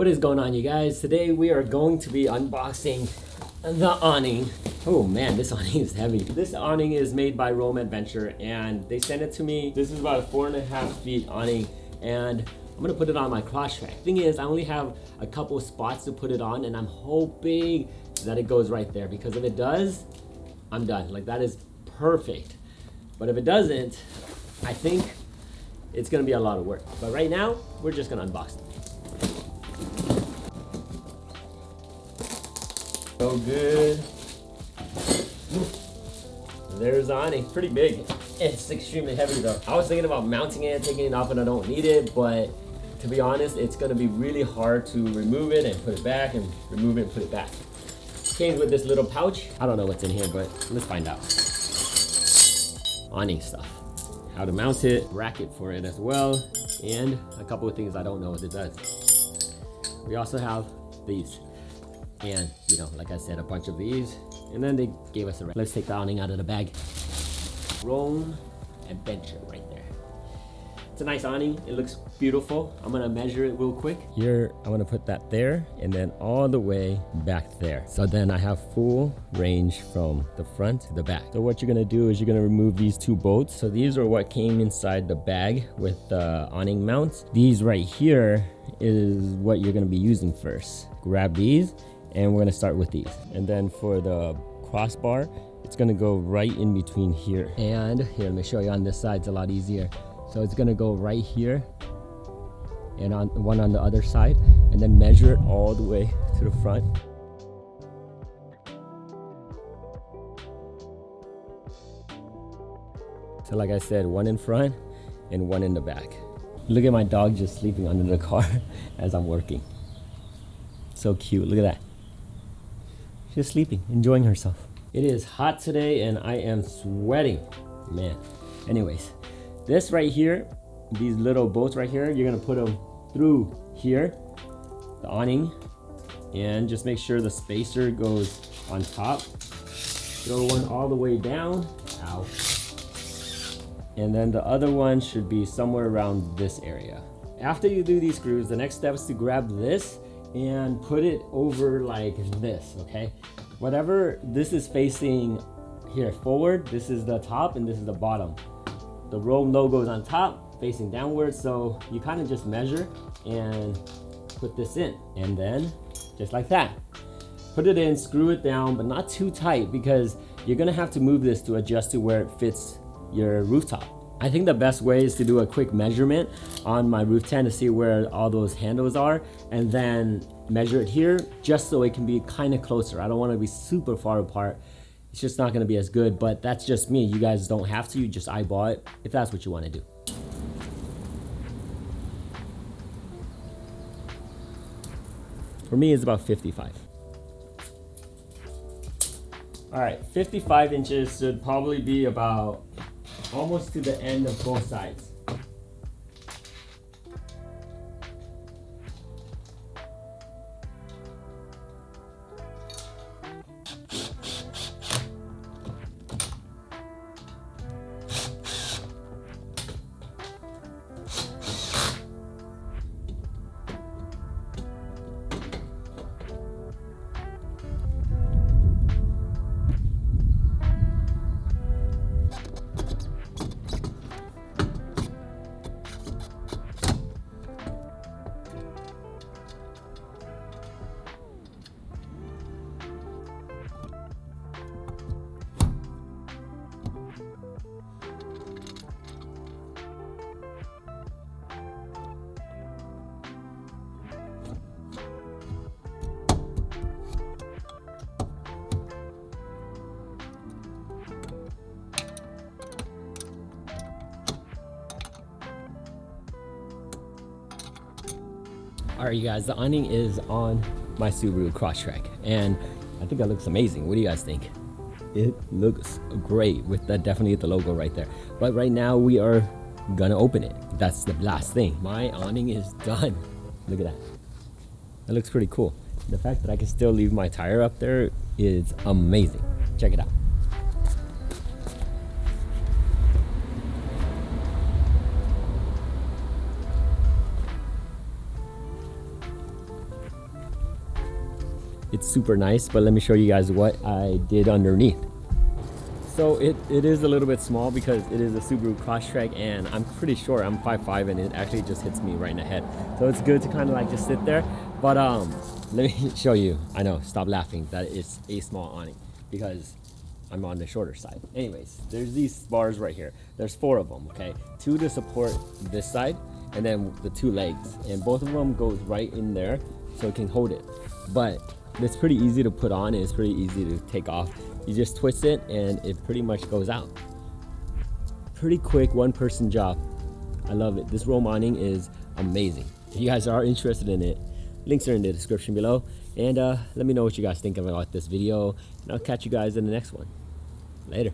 What is going on, you guys? Today we are going to be unboxing the awning. Oh man, this awning is heavy. This awning is made by Rome Adventure and they sent it to me. This is about a 4.5 feet awning and I'm gonna put it on my Crosstrek. Thing is, I only have a couple of spots to put it on and I'm hoping that it goes right there, because if it does, I'm done. Like, that is perfect. But if it doesn't, I think it's gonna be a lot of work. But right now, we're just gonna unbox it. So good. There's the awning. Pretty big. It's extremely heavy though. I was thinking about mounting it, taking it off, and I don't need it, but to be honest, it's gonna be really hard to remove it and put it back, and remove it and put it back. Came with this little pouch. I don't know what's in here, but let's find out. Awning stuff. How to mount it, bracket for it as well, and a couple of things I don't know what it does. We also have these. And, you know, like I said, a bunch of these. And then they gave us a rest. Let's take the awning out of the bag. Rome Adventure right there. It's a nice awning. It looks beautiful. I'm gonna measure it real quick. Here, I'm gonna put that there and then all the way back there. So then I have full range from the front to the back. So what you're gonna do is you're gonna remove these two bolts. So these are what came inside the bag with the awning mounts. These right here is what you're gonna be using first. Grab these. And we're gonna start with these. And then for the crossbar, it's gonna go right in between here. And here, let me show you on this side, it's a lot easier. So it's gonna go right here and on one on the other side, and then measure it all the way to the front. So like I said, one in front and one in the back. Look at my dog just sleeping under the car as I'm working. So cute, look at that. She's sleeping, enjoying herself. It is hot today and I am sweating, man. Anyways, this right here, these little bolts right here, you're gonna put them through here, the awning, and just make sure the spacer goes on top. Throw one all the way down, ow. And then the other one should be somewhere around this area. After you do these screws, the next step is to grab this and put it over like this, okay? Whatever this is facing here forward, this is the top and this is the bottom. The Rome logo is on top, facing downward, so you kind of just measure and put this in. And then, just like that. Put it in, screw it down, but not too tight, because you're gonna have to move this to adjust to where it fits your rooftop. I think the best way is to do a quick measurement on my roof tent to see where all those handles are, and then measure it here just so it can be kind of closer. I don't want to be super far apart. It's just not going to be as good, but that's just me. You guys don't have to. You just eyeball it if that's what you want to do. For me, it's about 55. All right, 55 inches should probably be about almost to the end of both sides. All right, you guys, the awning is on my Subaru Crosstrek, and I think that looks amazing. What do you guys think? It looks great with definitely the logo right there. But right now we are gonna open it. That's the last thing. My awning is done. Look at that. That looks pretty cool. The fact that I can still leave my tire up there is amazing. Check it out. It's super nice, but let me show you guys what I did underneath. So it is a little bit small because it is a Subaru Crosstrek, and I'm pretty sure I'm 5'5", and it actually just hits me right in the head. So it's good to kind of like just sit there. But let me show you. I know, stop laughing. That is a small awning because I'm on the shorter side. Anyways, there's these bars right here. There's 4 of them, okay? 2 to support this side, and then the 2 legs. And both of them goes right in there so it can hold it. But it's pretty easy to put on, and it's pretty easy to take off. You just twist it and it pretty much goes out. Pretty quick, 1-person job. I love it. This roam awning is amazing. If you guys are interested in it, links are in the description below. And let me know what you guys think about this video, and I'll catch you guys in the next one. Later.